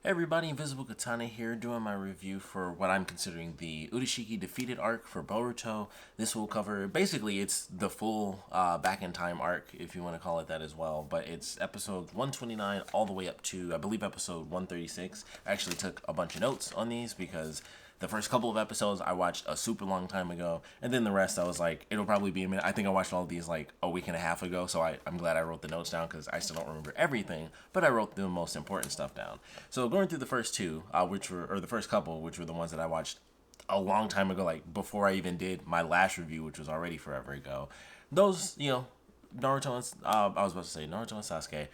Everybody, Invisiblekatana here, doing my review for what I'm considering the Urashiki defeated arc for Boruto. This will cover, basically, it's the full back in time arc, if you want to call it that as well, but it's episode 129 all the way up to, I believe, episode 136. I actually took a bunch of notes on these because the first couple of episodes I watched a super long time ago, and then the rest I was like, it'll probably be a minute. I think I watched all of these like a week and a half ago, so I'm glad I wrote the notes down because I still don't remember everything, but I wrote the most important stuff down. So going through the first two, or the first couple, which were the ones that I watched a long time ago, like before I even did my last review, which was already forever ago. Those, Naruto and I was about to say Naruto and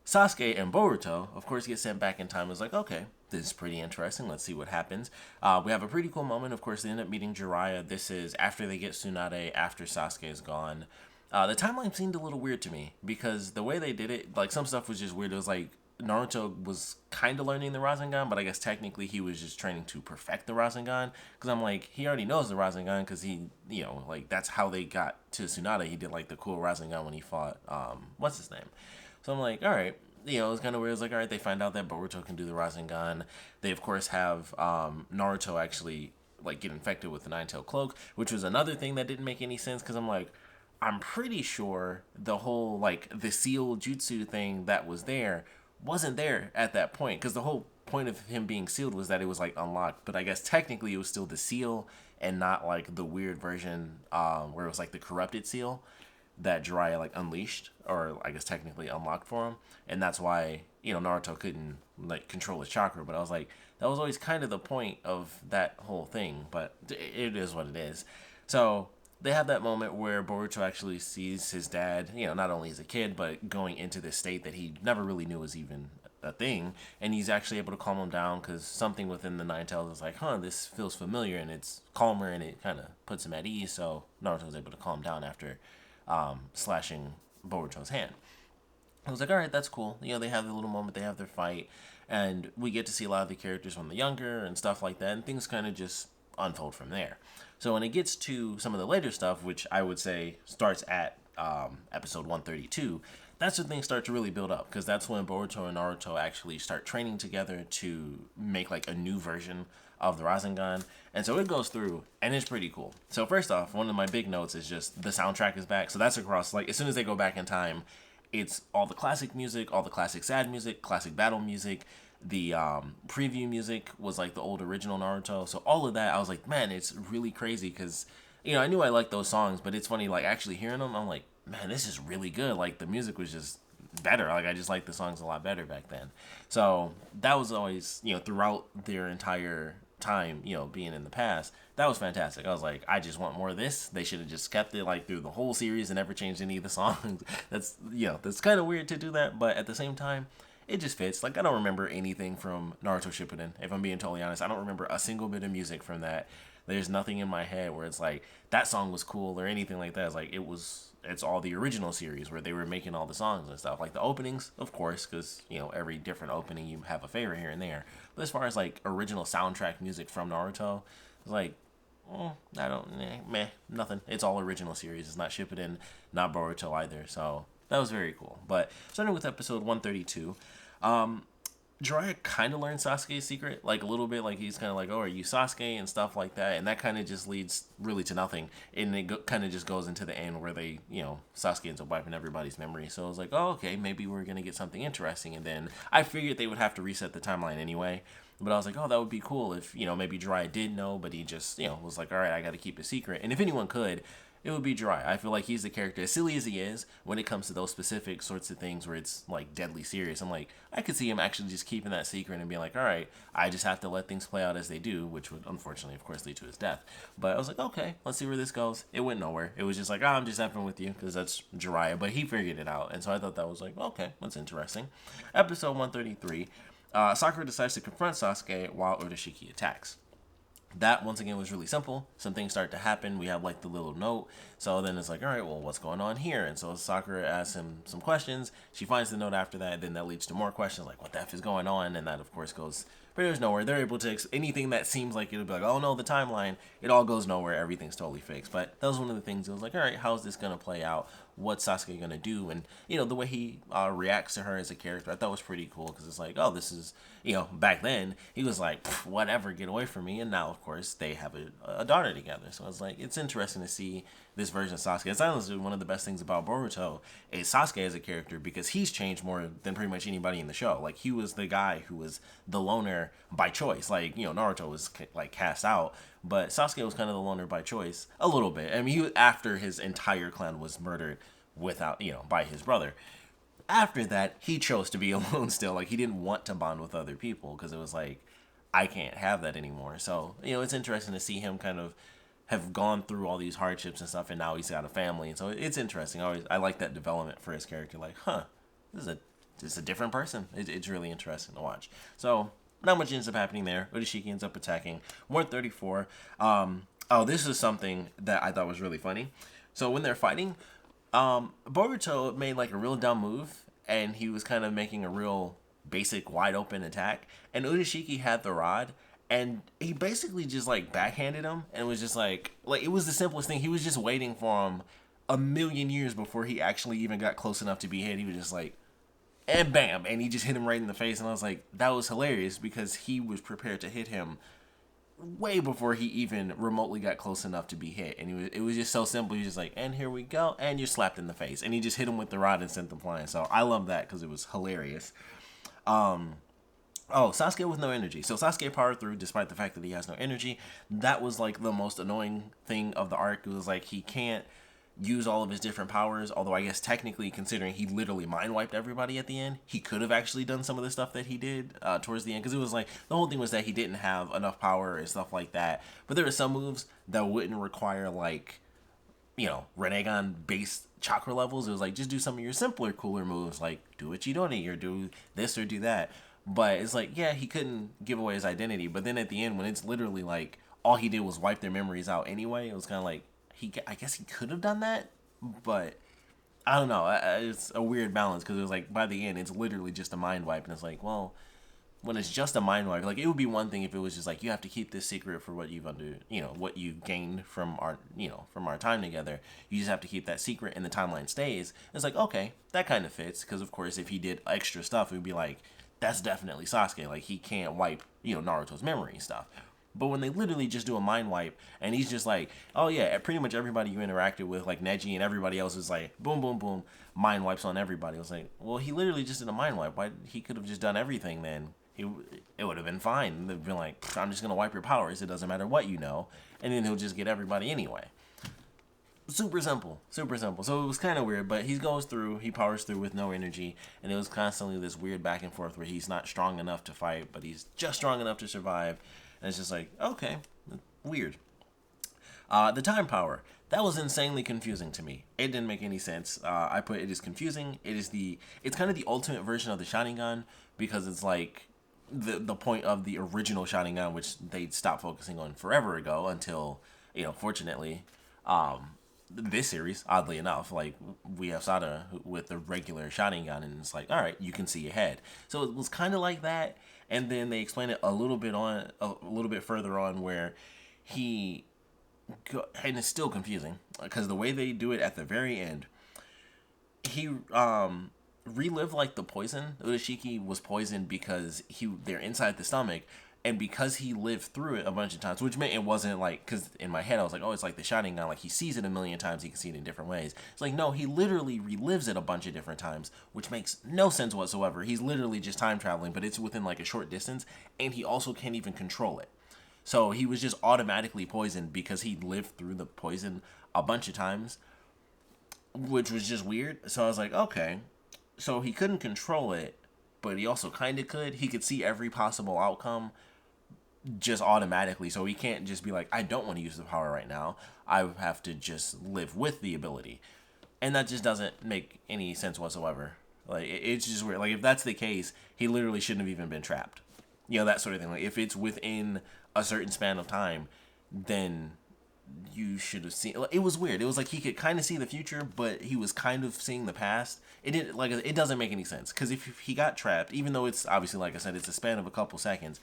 Sasuke and Boruto, of course, get sent back in time. It's like, okay, this is pretty interesting. Let's see what happens. We have a pretty cool moment. Of course, they end up meeting Jiraiya. This is after they get Tsunade, after Sasuke is gone. The timeline seemed a little weird to me because the way they did it, like some stuff was just weird. It was like Naruto was kind of learning the Rasengan, but I guess technically he was just training to perfect the Rasengan. Because I'm like, he already knows the Rasengan because he, that's how they got to Tsunade. He did like the cool Rasengan when he fought, what's his name? So I'm like, all right, it was kind of weird. It's like, all right, they find out that Boruto can do the Rasengan. They, of course, have Naruto actually, like, get infected with the Nine-Tailed Cloak, which was another thing that didn't make any sense, because I'm like, I'm pretty sure the whole, like, the seal jutsu thing that was there wasn't there at that point, because the whole point of him being sealed was that it was, like, unlocked, but I guess technically it was still the seal and not, like, the weird version where it was, like, the corrupted seal that Jiraiya like unleashed, or I guess technically unlocked for him, and that's why Naruto couldn't like control his chakra. But I was like, that was always kind of the point of that whole thing. But it is what it is. So they have that moment where Boruto actually sees his dad, not only as a kid, but going into this state that he never really knew was even a thing, and he's actually able to calm him down because something within the Nine Tails is like, this feels familiar, and it's calmer, and it kind of puts him at ease. So Naruto's able to calm down after slashing Boruto's hand. I was like, all right, that's cool. They have the little moment, they have their fight, and we get to see a lot of the characters when they're younger and stuff like that, and things kind of just unfold from there. So when it gets to some of the later stuff, which I would say starts at episode 132, that's when things start to really build up, because that's when Boruto and Naruto actually start training together to make like a new version of the Rasengan. And so it goes through, and it's pretty cool. So first off, one of my big notes is just the soundtrack is back. So that's across, like, as soon as they go back in time, it's all the classic music, all the classic sad music, classic battle music. The preview music was like the old original Naruto. So all of that, I was like, man, it's really crazy because, I knew I liked those songs, but it's funny, like, actually hearing them, I'm like, man, this is really good. Like, the music was just better. Like, I just liked the songs a lot better back then. So that was always, throughout their entire time, being in the past, that was fantastic. I was like, I just want more of this. They should have just kept it like through the whole series and never changed any of the songs. That's kind of weird to do that, but at the same time, it just fits. Like, I don't remember anything from Naruto Shippuden. If I'm being totally honest, I don't remember a single bit of music from that. There's nothing in my head where it's like that song was cool or anything like that. It's like it's all the original series where they were making all the songs and stuff. Like the openings, of course, because every different opening you have a favorite here and there. But as far as like original soundtrack music from Naruto, it's like nothing. It's all original series. It's not Shippuden, not Boruto either. So that was very cool. But starting with episode 132, Jiraiya kind of learned Sasuke's secret, like a little bit, like he's kind of like, oh, are you Sasuke, and stuff like that, and that kind of just leads really to nothing, and it kind of just goes into the end where they, Sasuke ends up wiping everybody's memory, so I was like, oh, okay, maybe we're going to get something interesting, and then I figured they would have to reset the timeline anyway, but I was like, oh, that would be cool if, maybe Jiraiya did know, but he just, was like, all right, I got to keep it secret, and if anyone could, it would be Jiraiya. I feel like he's the character, as silly as he is, when it comes to those specific sorts of things where it's, like, deadly serious. I'm like, I could see him actually just keeping that secret and being like, all right, I just have to let things play out as they do, which would, unfortunately, of course, lead to his death. But I was like, okay, let's see where this goes. It went nowhere. It was just like, I'm just effing with you, because that's Jiraiya. But he figured it out, and so I thought that was like, okay, that's interesting. Episode 133, Sakura decides to confront Sasuke while Urashiki attacks. That, once again, was really simple. Some things start to happen. We have, like, the little note. So then it's like, all right, well, what's going on here? And so Sakura asks him some questions. She finds the note after that. Then that leads to more questions, like, what the F is going on? And that, of course, goes pretty much nowhere. They're able to, anything that seems like it'll be like, oh, no, the timeline, it all goes nowhere. Everything's totally fixed. But that was one of the things. It was like, all right, how's this going to play out? what's Sasuke gonna do? And the way he reacts to her as a character, I thought was pretty cool because it's like, oh, this is back then he was like, whatever, get away from me, and now of course they have a daughter together. So it's like it's interesting to see this version of Sasuke. It's honestly one of the best things about Boruto is Sasuke as a character because he's changed more than pretty much anybody in the show. Like he was the guy who was the loner by choice. Like Naruto was like cast out, but Sasuke was kind of the loner by choice a little bit. I mean, he was after his entire clan was murdered without by his brother. After that, he chose to be alone still. Like he didn't want to bond with other people because it was like I can't have that anymore. So it's interesting to see him kind of have gone through all these hardships and stuff, and now he's got a family, and so it's interesting. I like that development for his character. Like, this is a different person. It's really interesting to watch. So not much ends up happening there. Urashiki ends up attacking. 134. This is something that I thought was really funny. So when they're fighting, Boruto made like a real dumb move, and he was kind of making a real basic wide open attack, and Urashiki had the rod. And he basically just like backhanded him, and it was just like it was the simplest thing. He was just waiting for him a million years before he actually even got close enough to be hit. He was just like, and bam, and he just hit him right in the face. And I was like, that was hilarious because he was prepared to hit him way before he even remotely got close enough to be hit. And it was just so simple. He was just like, and here we go, and you're slapped in the face. And he just hit him with the rod and sent them flying. So I love that because it was hilarious. Oh, Sasuke with no energy. So Sasuke powered through despite the fact that he has no energy. That was like the most annoying thing of the arc. It was like he can't use all of his different powers. Although I guess technically, considering he literally mind wiped everybody at the end, he could have actually done some of the stuff that he did towards the end. Because it was like the whole thing was that he didn't have enough power and stuff like that. But there were some moves that wouldn't require like Rinnegan based chakra levels. It was like just do some of your simpler, cooler moves, like do what you don't need or do this or do that. But it's like, yeah, he couldn't give away his identity. But then at the end, when it's literally like all he did was wipe their memories out anyway, it was kind of like I guess he could have done that, but I don't know. It's a weird balance because it was like by the end, it's literally just a mind wipe, and it's like, well, when it's just a mind wipe, like it would be one thing if it was just like you have to keep this secret for what what you gained from our time together. You just have to keep that secret, and the timeline stays. It's like, okay, that kind of fits because of course if he did extra stuff, it would be like, that's definitely Sasuke. Like, he can't wipe, Naruto's memory and stuff. But when they literally just do a mind wipe, and he's just like, oh yeah, pretty much everybody you interacted with, like Neji and everybody else is like, boom, boom, boom, mind wipes on everybody. I was like, well, he literally just did a mind wipe. Why he could have just done everything then? It would have been fine. They'd been like, I'm just going to wipe your powers. It doesn't matter what you know. And then he'll just get everybody anyway. Super simple. So it was kind of weird, but he powers through with no energy, and it was constantly this weird back and forth where he's not strong enough to fight, but he's just strong enough to survive, and it's just like, okay, weird. The time power, that was insanely confusing to me. It didn't make any sense. I put it is confusing. It's kind of the ultimate version of the Sharingan, because it's like the point of the original Sharingan, which they stopped focusing on forever ago until, fortunately, this series, oddly enough, like we have Sada with the regular Sharingan, and it's like, all right, you can see ahead. So it was kind of like that, and then they explain it a little bit further on where and it's still confusing because the way they do it at the very end, he relived like the poison. Urashiki was poisoned because they're inside the stomach. And because he lived through it a bunch of times, which meant it wasn't like, because in my head I was like, oh, it's like the Sharingan, like he sees it a million times, he can see it in different ways. It's like, no, he literally relives it a bunch of different times, which makes no sense whatsoever. He's literally just time traveling, but it's within like a short distance, and he also can't even control it. So he was just automatically poisoned because he lived through the poison a bunch of times, which was just weird. So I was like, okay, so he couldn't control it, but he also kind of could. He could see every possible outcome just automatically, so he can't just be like, I don't want to use the power right now. I have to just live with the ability, and that just doesn't make any sense whatsoever. Like, it's just weird. Like, if that's the case, he literally shouldn't have even been trapped. That sort of thing. Like, if it's within a certain span of time, then you should have seen. It was weird. It was like he could kind of see the future, but he was kind of seeing the past. It doesn't make any sense, because if he got trapped, even though it's obviously, like I said, it's a span of a couple seconds.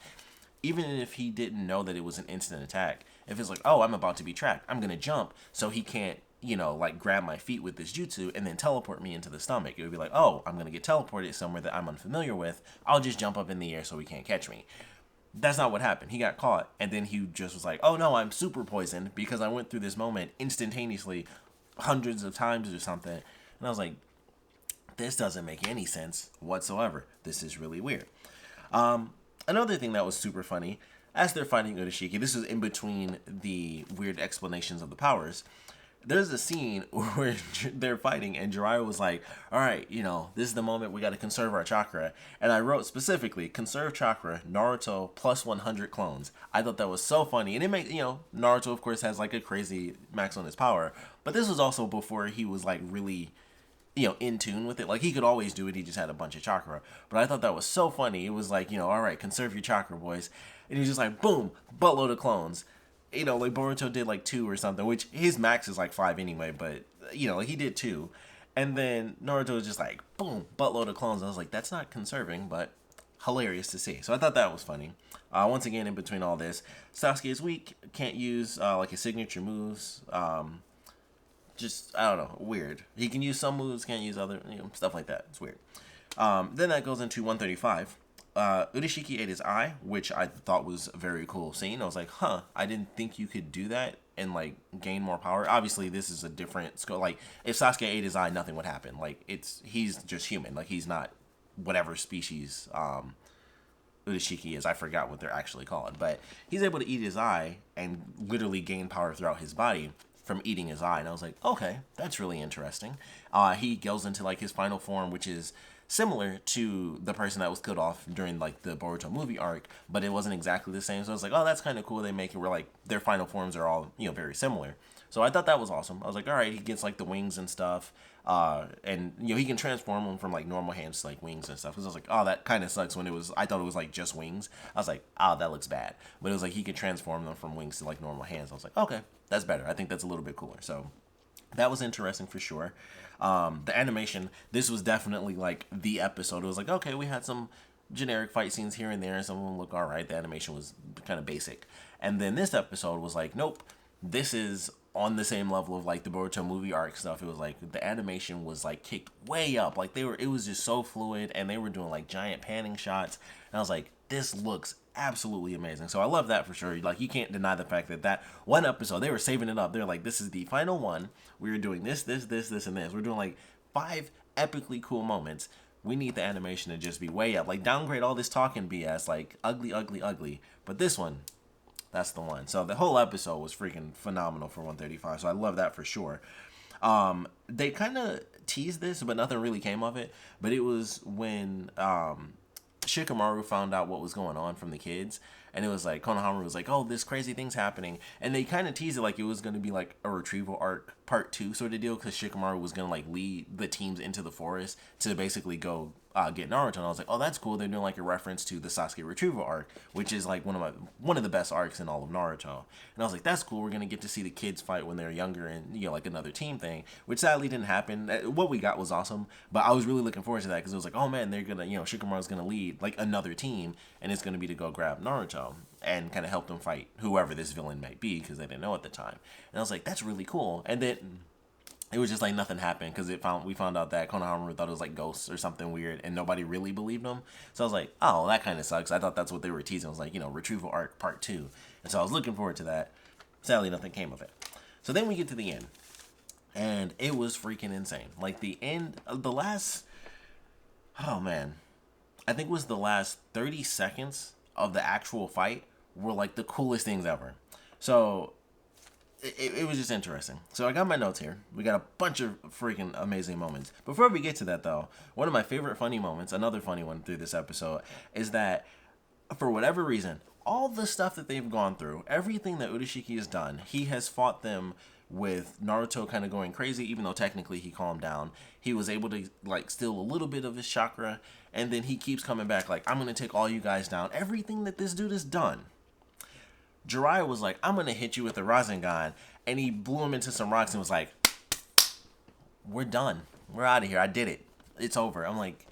Even if he didn't know that it was an instant attack, if it's like, oh, I'm about to be trapped, I'm going to jump so he can't like grab my feet with this jutsu and then teleport me into the stomach. It would be like, oh, I'm going to get teleported somewhere that I'm unfamiliar with. I'll just jump up in the air so he can't catch me. That's not what happened. He got caught, and then he just was like, oh no, I'm super poisoned because I went through this moment instantaneously hundreds of times or something. And I was like, this doesn't make any sense whatsoever. This is really weird. Another thing that was super funny, as they're fighting Urashiki, this is in between the weird explanations of the powers, there's a scene where they're fighting and Jiraiya was like, all right, this is the moment we got to conserve our chakra. And I wrote specifically, conserve chakra, Naruto plus 100 clones. I thought that was so funny. And it makes, Naruto, of course, has like a crazy max on his power. But this was also before he was like really, in tune with it. Like he could always do it. He just had a bunch of chakra. But I thought that was so funny. It was like, all right, conserve your chakra, boys. And he's just like, boom, buttload of clones. Like Boruto did like 2 or something, which his max is like 5 anyway, but like he did 2. And then Naruto was just like, boom, buttload of clones. I was like, that's not conserving, but hilarious to see. So I thought that was funny. Once again, in between all this, Sasuke is weak, can't use like his signature moves. Just, I don't know, weird. He can use some moves, can't use other, stuff like that. It's weird. Then that goes into 135. Urashiki ate his eye, which I thought was a very cool scene. I was like, I didn't think you could do that and like gain more power. Obviously, this is a different scope. Like, if Sasuke ate his eye, nothing would happen. Like, he's just human. Like, he's not whatever species Urashiki is. I forgot what they're actually called. But he's able to eat his eye and literally gain power throughout his body from eating his eye. And I was like, okay, that's really interesting. He goes into like his final form, which is similar to the person that was killed off during like the Boruto movie arc, but it wasn't exactly the same. So I was like, oh, that's kind of cool. They make it where like their final forms are all, very similar. So I thought that was awesome. I was like, all right, he gets like the wings and stuff. And he can transform them from like normal hands to like wings and stuff. Cause I was like, oh, that kind of sucks when I thought it was like just wings. I was like, oh, that looks bad. But it was like, he could transform them from wings to like normal hands. I was like, okay, that's better. I think that's a little bit cooler. So that was interesting for sure. The animation, this was definitely like the episode. It was like, okay, we had some generic fight scenes here and there. Some of them look all right. The animation was kind of basic. And then this episode was like, nope, this is on the same level of like the Boruto movie arc stuff. It was like the animation was like kicked way up. Like it was just so fluid, and they were doing like giant panning shots. And I was like, this looks absolutely amazing. So I love that for sure. Like, you can't deny the fact that one episode, they were saving it up. They're like, this is the final one. We were doing this, and this. We're doing like 5 epically cool moments. We need the animation to just be way up. Like, downgrade all this talking BS, like ugly, ugly, ugly. But this one, that's the one. So the whole episode was freaking phenomenal for 135. So I love that for sure. They kind of teased this, but nothing really came of it. But it was when Shikamaru found out what was going on from the kids, and it was like Konohamaru was like, oh, this crazy thing's happening, and they kind of teased it like it was going to be like a retrieval arc part 2 sort of deal, because Shikamaru was going to like lead the teams into the forest to basically go get Naruto. And I was like, oh, that's cool. They're doing like a reference to the Sasuke retrieval arc, which is like one of the best arcs in all of Naruto. And I was like, that's cool. We're gonna get to see the kids fight when they're younger, and like another team thing, which sadly didn't happen. What we got was awesome, but I was really looking forward to that, because it was like, oh man, they're gonna Shikamaru's gonna lead like another team, and it's gonna be to go grab Naruto and kind of help them fight whoever this villain might be, because they didn't know at the time. And I was like, that's really cool. And then it was just like nothing happened, because we found out that Konohamaru thought it was like ghosts or something weird, and nobody really believed him. So I was like, oh, that kind of sucks. I thought that's what they were teasing. It was like, retrieval arc part 2. And so I was looking forward to that. Sadly, nothing came of it. So then we get to the end, and it was freaking insane. Like the end, oh man, I think it was the last 30 seconds of the actual fight were like the coolest things ever. So it was just interesting. So I got my notes here. We got a bunch of freaking amazing moments. Before we get to that, though, one of my favorite funny moments, another funny one through this episode, is that for whatever reason, all the stuff that they've gone through, everything that Urashiki has done, he has fought them with Naruto kind of going crazy, even though technically he calmed down. He was able to like steal a little bit of his chakra, and then he keeps coming back like, I'm going to take all you guys down. Everything that this dude has done, Jiraiya was like, I'm going to hit you with a Rasengan, and he blew him into some rocks and was like, we're done. We're out of here. I did it. It's over. I'm like,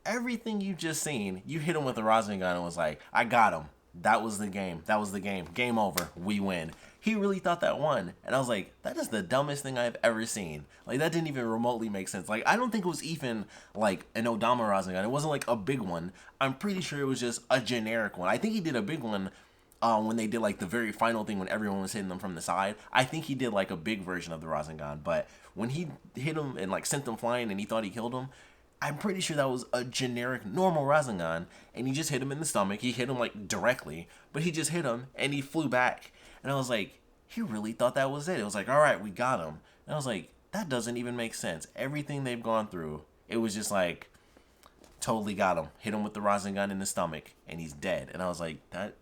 everything you just seen, you hit him with a Rasengan and was like, I got him. That was the game. That was the game. Game over. We win. He really thought that won. And I was like, that is the dumbest thing I've ever seen. Like, that didn't even remotely make sense. Like, I don't think it was even, like, an Odama Rasengan. It wasn't, like, a big one. I'm pretty sure it was just a generic one. I think he did a big one when they did, like, the very final thing when everyone was hitting them from the side. I think he did, like, a big version of the Rasengan. But when he hit him and, like, sent them flying and he thought he killed him, I'm pretty sure that was a generic normal Rasengan, and he just hit him in the stomach. He hit him, like, directly, but he just hit him, and he flew back. And I was like, he really thought that was it. It was like, all right, we got him. And I was like, that doesn't even make sense. Everything they've gone through, it was just like, totally got him. Hit him with the Rasengan in the stomach, and he's dead. And I was like,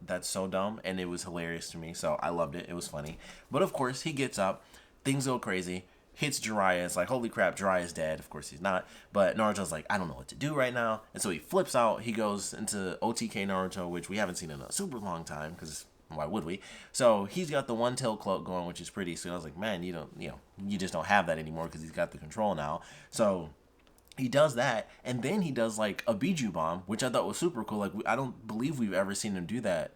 that's so dumb, and it was hilarious to me, so I loved it. It was funny. But, of course, he gets up. Things go crazy. Hits Jiraiya. It's like, holy crap, Jiraiya's dead. Of course he's not. But Naruto's like, I don't know what to do right now. And so he flips out. He goes into OTK Naruto, which we haven't seen in a super long time, because why would we? So he's got the one tail cloak going, which is pretty sweet. I was like, man, you just don't have that anymore because he's got the control now. So he does that, and then he does like a Biju bomb, which I thought was super cool. Like, I don't believe we've ever seen him do that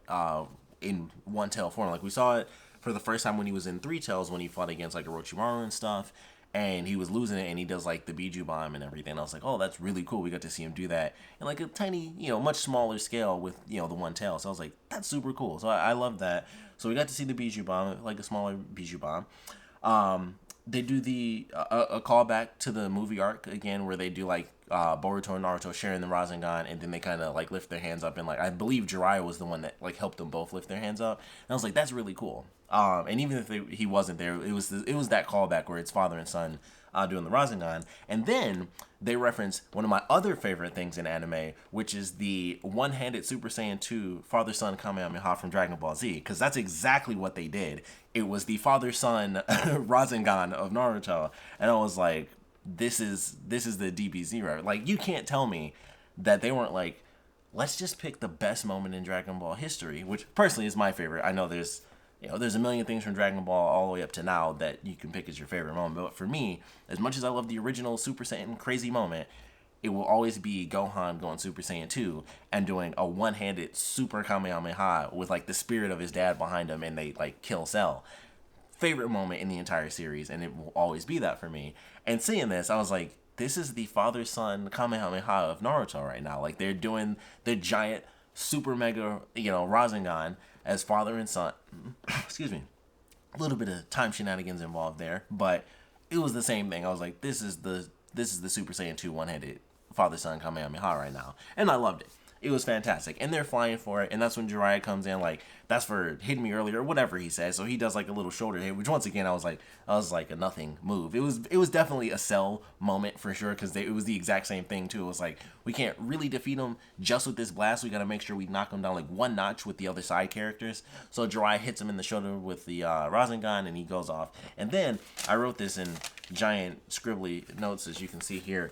in one tail form. Like, we saw it for the first time when he was in Three Tails, when he fought against like Orochimaru and stuff, and he was losing it, and he does like the Biju bomb and everything. And I was like, oh, that's really cool. We got to see him do that in like a tiny, much smaller scale with the one tail. So I was like, that's super cool. So I love that. So we got to see the Biju bomb, like a smaller Biju bomb. They do a callback to the movie arc again, where they do like Boruto and Naruto sharing the Rasengan, and then they kind of like lift their hands up, and like I believe Jiraiya was the one that like helped them both lift their hands up. And I was like, that's really cool. And even if he wasn't there, it was that callback where it's father and son doing the Rasengan. And then they reference one of my other favorite things in anime, which is the one-handed Super Saiyan 2 father-son Kamehameha from Dragon Ball Z, because that's exactly what they did. It was the father-son Rasengan of Naruto, and I was like, this is the DBZ, right? Like, you can't tell me that they weren't like, let's just pick the best moment in Dragon Ball history, which personally is my favorite. I know there's a million things from Dragon Ball all the way up to now that you can pick as your favorite moment. But for me, as much as I love the original Super Saiyan crazy moment, it will always be Gohan going Super Saiyan 2 and doing a one-handed Super Kamehameha with like the spirit of his dad behind him, and they like kill Cell. Favorite moment in the entire series, and it will always be that for me. And seeing this, I was like, this is the father-son Kamehameha of Naruto right now. Like, they're doing the giant super mega, Rasengan as father and son. Excuse me. A little bit of time shenanigans involved there, but it was the same thing. I was like, this is the Super Saiyan 2 one-handed father-son Kamehameha right now. And I loved it. It was fantastic. And they're flying for it, and that's when Jiraiya comes in, like, that's for hitting me earlier, or whatever he says. So he does like a little shoulder hit, which once again I was like a nothing move. It was definitely a Cell moment for sure, because it was the exact same thing too. It was like, we can't really defeat him just with this blast. We got to make sure we knock him down like one notch with the other side characters. So Jiraiya hits him in the shoulder with the Rasengan, and he goes off. And then I wrote this in giant scribbly notes, as you can see here.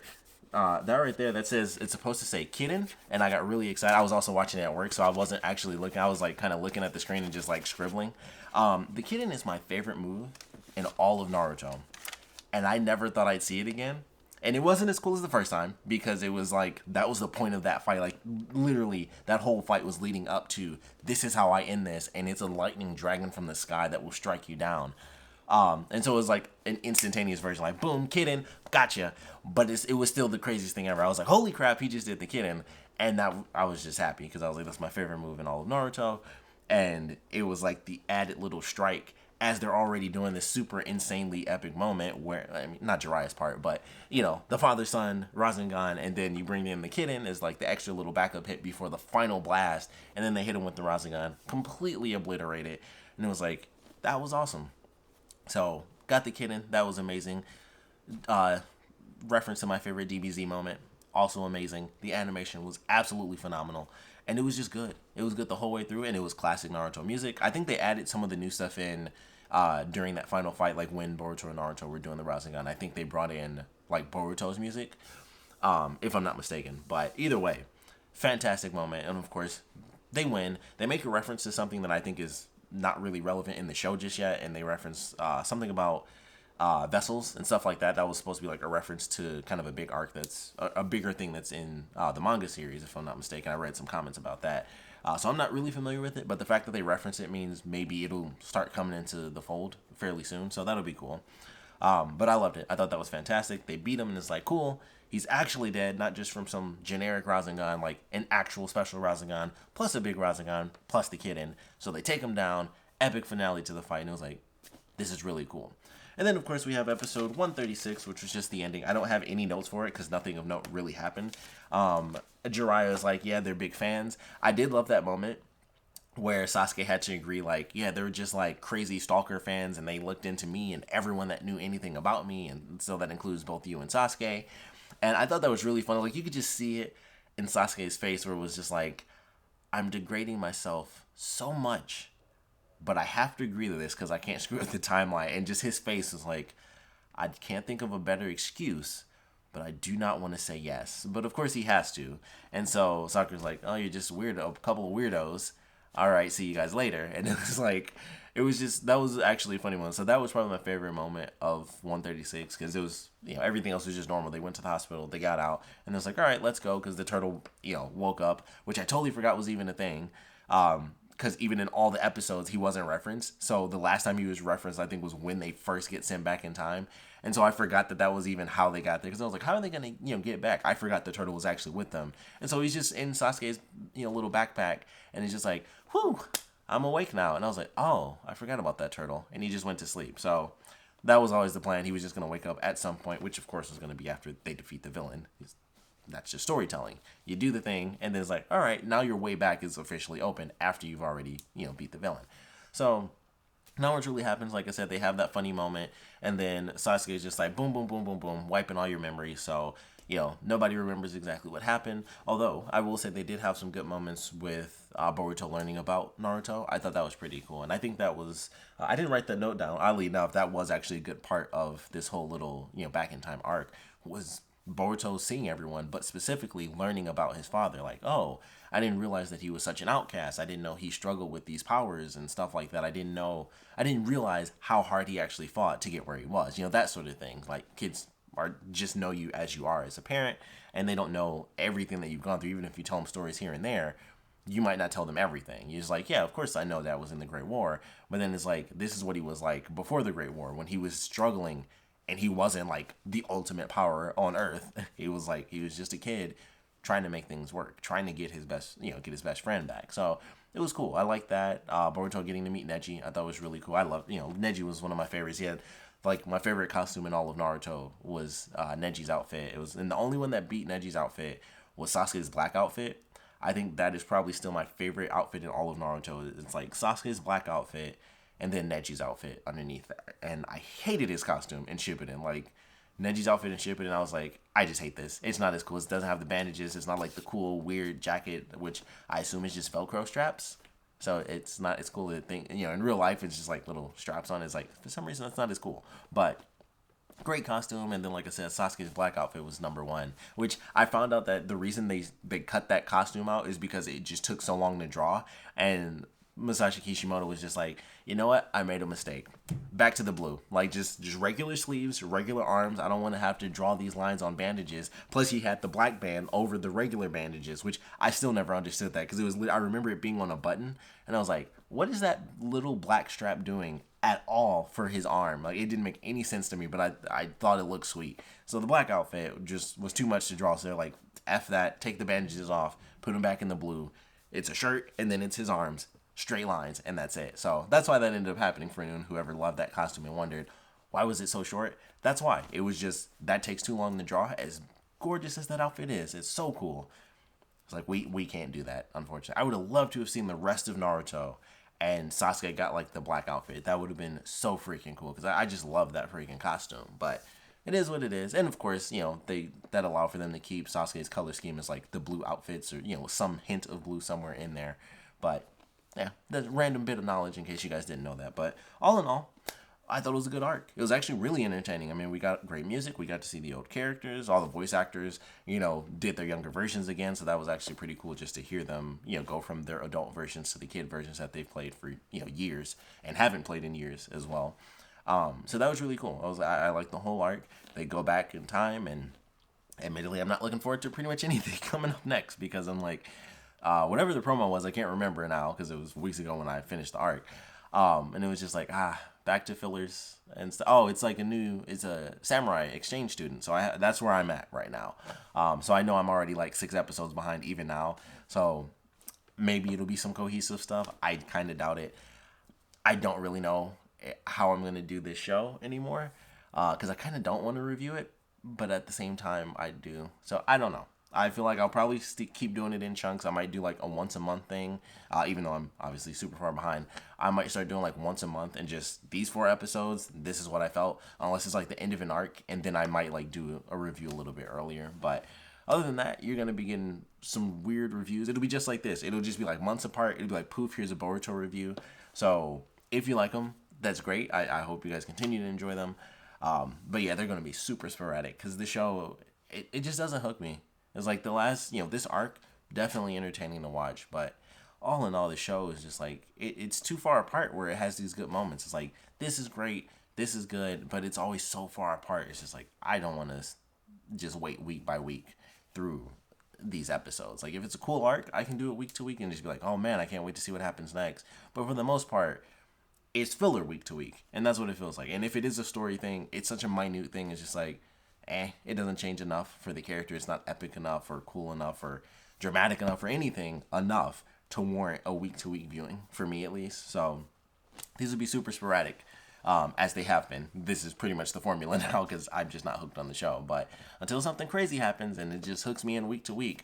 That right there, that says, it's supposed to say Kitten, and I got really excited. I was also watching it at work, so I wasn't actually looking. I was like kind of looking at the screen and just like scribbling. The Kitten is my favorite move in all of Naruto, and I never thought I'd see it again. And it wasn't as cool as the first time, because it was like, that was the point of that fight. Like, literally, that whole fight was leading up to, this is how I end this, and it's a lightning dragon from the sky that will strike you down. And so it was like an instantaneous version, like, boom, Kitten, gotcha. But it was still the craziest thing ever. I was like, holy crap, he just did the Kitten. And that, I was just happy, because I was like, that's my favorite move in all of Naruto. And it was like the added little strike as they're already doing this super insanely epic moment where, I mean, not Jiraiya's part, but, the father-son Rasengan, and then you bring in the Kitten as like the extra little backup hit before the final blast, and then they hit him with the Rasengan, completely obliterate it. And it was like, that was awesome. So, got the Kitten. That was amazing. Reference to my favorite DBZ moment. Also amazing. The animation was absolutely phenomenal. And it was just good. It was good the whole way through, and it was classic Naruto music. I think they added some of the new stuff in during that final fight, like when Boruto and Naruto were doing the Rasengan. I think they brought in, like, Boruto's music, if I'm not mistaken. But either way, fantastic moment. And, of course, they win. They make a reference to something that I think is not really relevant in the show just yet, and they reference something about vessels and stuff like that. That was supposed to be like a reference to kind of a big arc that's a bigger thing that's in the manga series, if I'm not mistaken. I read some comments about that. So I'm not really familiar with it, but the fact that they reference it means maybe it'll start coming into the fold fairly soon. So that'll be cool. But I loved it. I thought that was fantastic. They beat him, and it's like, cool. He's actually dead, not just from some generic Rasengan, like an actual special Rasengan, plus a big Rasengan, plus the kitten. So they take him down. Epic finale to the fight, and it was like, this is really cool. And then, of course, we have episode 136, which was just the ending. I don't have any notes for it because nothing of note really happened. Jiraiya is like, yeah, they're big fans. I did love that moment where Sasuke had to agree, like, yeah, they were just like crazy stalker fans, and they looked into me and everyone that knew anything about me, and so that includes both you and Sasuke. And I thought that was really funny. Like, you could just see it in Sasuke's face where it was just like, I'm degrading myself so much, but I have to agree to this because I can't screw with the timeline. And just his face was like, I can't think of a better excuse, but I do not want to say yes. But of course he has to. And so Sakura's like, oh, you're just a couple of weirdos. All right, see you guys later. And it was like, that was actually a funny one. So that was probably my favorite moment of 136 because it was, everything else was just normal. They went to the hospital, they got out, and it was like, all right, let's go, because the turtle, woke up, which I totally forgot was even a thing. Because even in all the episodes, he wasn't referenced. So the last time he was referenced, I think, was when they first get sent back in time. And so I forgot that was even how they got there. Because I was like, how are they going to, get back? I forgot the turtle was actually with them. And so he's just in Sasuke's, little backpack. And he's just like, whew, I'm awake now. And I was like, oh, I forgot about that turtle. And he just went to sleep. So that was always the plan. He was just going to wake up at some point, which, of course, was going to be after they defeat the villain. That's just storytelling. You do the thing, and then it's like, all right, now your way back is officially open after you've already, beat the villain. So now what really happens, like I said, they have that funny moment, and then Sasuke is just like, boom, boom, boom, boom, boom, wiping all your memories. So, nobody remembers exactly what happened. Although, I will say they did have some good moments with Boruto learning about Naruto. I thought that was pretty cool. And I think that was, I didn't write that note down. Oddly enough, that was actually a good part of this whole little, back in time arc, was Boruto seeing everyone, but specifically learning about his father. Like, oh, I didn't realize that he was such an outcast. I didn't know he struggled with these powers and stuff like that. I didn't realize how hard he actually fought to get where he was. That sort of thing. Like, kids just know you as you are as a parent, and they don't know everything that you've gone through. Even if you tell them stories here and there, you might not tell them everything. You're just like, yeah, of course I know that was in the Great War, but then it's like, this is what he was like before the Great War, when he was struggling. And he wasn't like the ultimate power on Earth. He was just a kid trying to make things work, trying to get his best friend back. So it was cool. I like that. Boruto getting to meet Neji, I thought was really cool. I love, Neji was one of my favorites. He had, like, my favorite costume in all of Naruto was Neji's outfit. And the only one that beat Neji's outfit was Sasuke's black outfit. I think that is probably still my favorite outfit in all of Naruto. It's like Sasuke's black outfit, and then Neji's outfit underneath that. And I hated his costume in Shippuden. Like, Neji's outfit in Shippuden, I was like, I just hate this. It's not as cool. It doesn't have the bandages. It's not like the cool, weird jacket, which I assume is just Velcro straps. So it's not as cool to think. In real life, it's just like little straps on. It's like, for some reason, that's not as cool. But great costume. And then, like I said, Sasuke's black outfit was number one, which I found out that the reason they cut that costume out is because it just took so long to draw. And Masashi Kishimoto was just like, you know what? I made a mistake. Back to the blue. Like, just regular sleeves, regular arms. I don't want to have to draw these lines on bandages. Plus, he had the black band over the regular bandages, which I still never understood that, because I remember it being on a button, and I was like, what is that little black strap doing at all for his arm? Like, it didn't make any sense to me, but I thought it looked sweet. So the black outfit just was too much to draw. So they're like, F that, take the bandages off, put him back in the blue. It's a shirt, and then it's his arms. Straight lines, and that's it. So that's why that ended up happening for anyone who ever loved that costume and wondered, why was it so short? That's why. It was just, that takes too long to draw. As gorgeous as that outfit is, it's so cool. It's like, we can't do that, unfortunately. I would have loved to have seen the rest of Naruto and Sasuke got, like, the black outfit. That would have been so freaking cool, because I just love that freaking costume. But it is what it is. And, of course, that allowed for them to keep Sasuke's color scheme as, like, the blue outfits, or, some hint of blue somewhere in there. But yeah, that's a random bit of knowledge in case you guys didn't know that. But all in all, I thought it was a good arc. It was actually really entertaining. I mean, we got great music. We got to see the old characters. All the voice actors, did their younger versions again. So that was actually pretty cool just to hear them, go from their adult versions to the kid versions that they've played for, years and haven't played in years as well. So that was really cool. I liked the whole arc. They go back in time, and admittedly, I'm not looking forward to pretty much anything coming up next, because I'm like, Whatever the promo was, I can't remember now because it was weeks ago when I finished the arc. And it was just like, back to fillers and stuff. Oh, it's like it's a samurai exchange student. So that's where I'm at right now. So I know I'm already like 6 episodes behind even now. So maybe it'll be some cohesive stuff. I kind of doubt it. I don't really know how I'm going to do this show anymore because I kind of don't want to review it, but at the same time, I do. So I don't know. I feel like I'll probably keep doing it in chunks. I might do like a once a month thing, even though I'm obviously super far behind. I might start doing like once a month and just these 4 episodes. This is what I felt, unless it's like the end of an arc, and then I might like do a review a little bit earlier. But other than that, you're gonna be getting some weird reviews. It'll be just like this. It'll just be like months apart. It'll be like, poof, here's a Boruto review. So if you like them, that's great. I hope you guys continue to enjoy them. But yeah, they're gonna be super sporadic because the show it just doesn't hook me. It's like the last, this arc, definitely entertaining to watch. But all in all, the show is just like, it's too far apart where it has these good moments. It's like, this is great, this is good, but it's always so far apart. It's just like, I don't want to just wait week by week through these episodes. Like, if it's a cool arc, I can do it week to week and just be like, oh man, I can't wait to see what happens next. But for the most part, it's filler week to week. And that's what it feels like. And if it is a story thing, it's such a minute thing. It's just like, it doesn't change enough for the character. It's not epic enough or cool enough or dramatic enough or anything enough to warrant a week-to-week viewing, for me at least. So these would be super sporadic, as they have been. This is pretty much the formula now because I'm just not hooked on the show. But until something crazy happens and it just hooks me in week to week,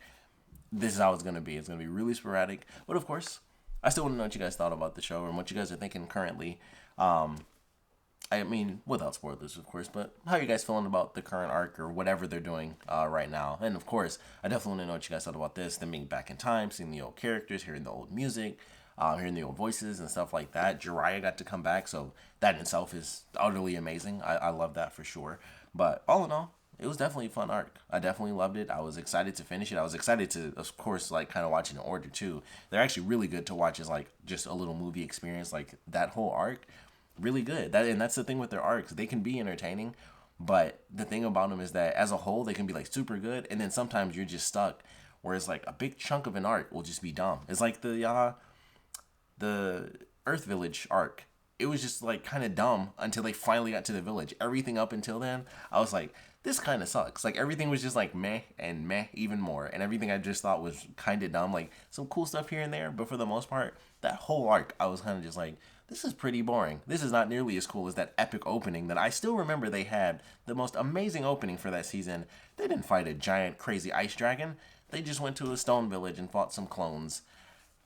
this is how it's going to be. It's going to be really sporadic. But of course, I still want to know what you guys thought about the show and what you guys are thinking currently. I mean, without spoilers, of course, but how are you guys feeling about the current arc or whatever they're doing right now? And of course, I definitely want to know what you guys thought about this, them being back in time, seeing the old characters, hearing the old music, hearing the old voices and stuff like that. Jiraiya got to come back, so that in itself is utterly amazing. I love that for sure. But all in all, it was definitely a fun arc. I definitely loved it. I was excited to finish it. I was excited to, of course, like kind of watch it in order too. They're actually really good to watch as like just a little movie experience. Like that whole arc, really good. That's the thing with their arcs. They can be entertaining, but the thing about them is that as a whole, they can be like super good, and then sometimes you're just stuck. Whereas like a big chunk of an arc will just be dumb. It's like the Earth Village arc. It was just like kind of dumb until they finally got to the village. Everything up until then, I was like, this kind of sucks. Like everything was just like meh and meh even more, and everything I just thought was kind of dumb. Like some cool stuff here and there, but for the most part, that whole arc, I was kind of just like, this is pretty boring. This is not nearly as cool as that epic opening that I still remember they had. The most amazing opening for that season. They didn't fight a giant crazy ice dragon. They just went to a stone village and fought some clones.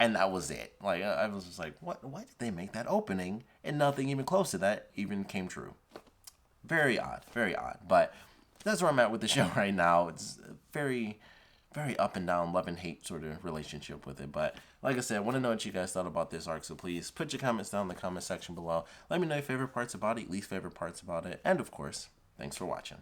And that was it. Like, I was just like, what? Why did they make that opening? And nothing even close to that even came true. Very odd. Very odd. But that's where I'm at with the show right now. It's very, very up and down, love and hate sort of relationship with it. But like I said, I want to know what you guys thought about this arc. So please put your comments down in the comment section below. Let me know your favorite parts about it, least favorite parts about it. And of course, thanks for watching.